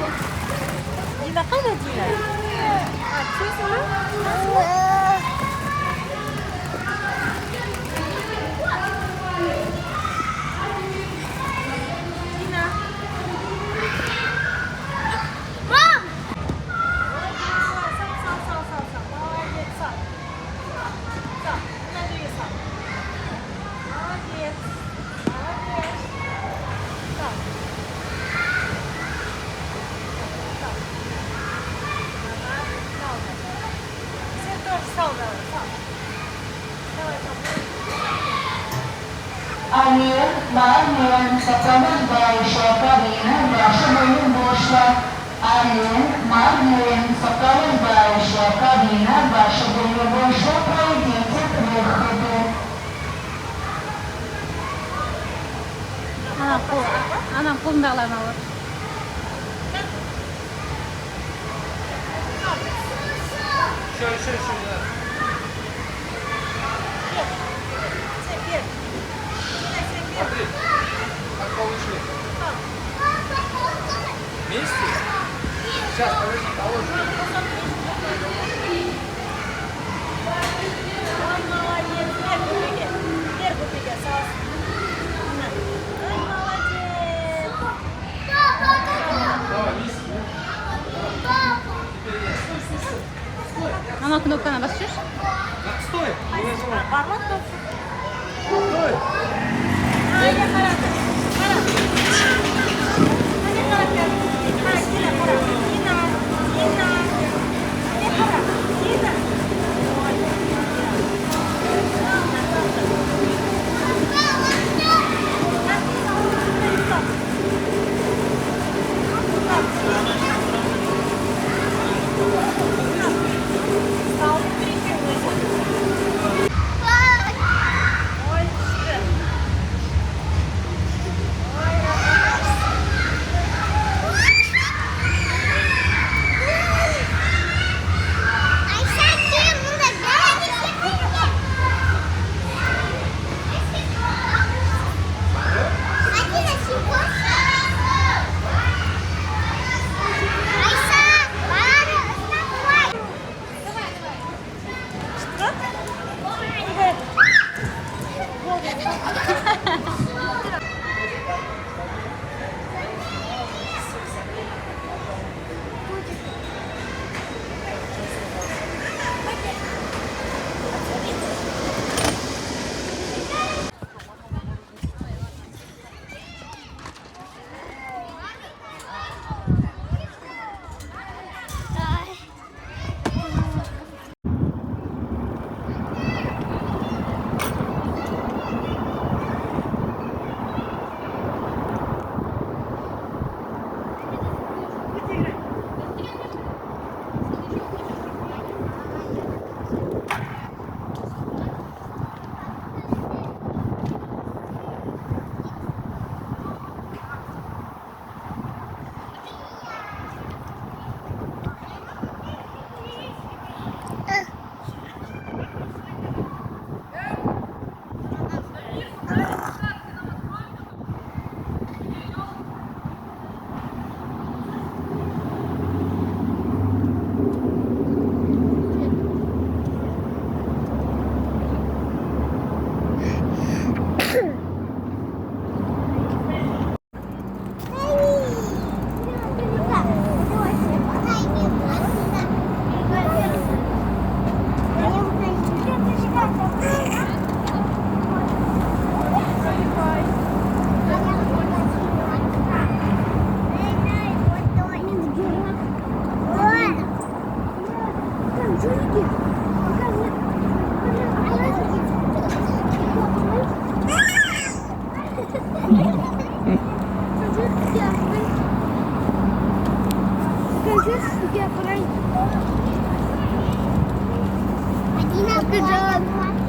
Dina mana Dina? Sus lu. Dina. Mom. Sok. Молодец, sok. Sok, надо ее sok. Молодец. Sok. Все тоже сал давай, сал. Давай, сал. Amir, Marian, Sakaman by Shakabina, Rashamun Boshwa. Amir, Marian, Sakaman by Shakabina, Rashamun Boshwa, Praidita, Rehudu. Anam қолын бағлана алыр. Şöyle. Теперь. Смотри, как получили. Вместе? Сейчас, подожди, положим. Ой, молодец. Вверху беги, сал. Ой, молодец. Давай, вместе. Ана кнопканы басып жүрші. Стой! Не нажимай. Бармақ топ. Стой! Aya qaradi. Qara. Mana qarab. Ha, Dina qara. Dina. Ne qara? Dina. Good job.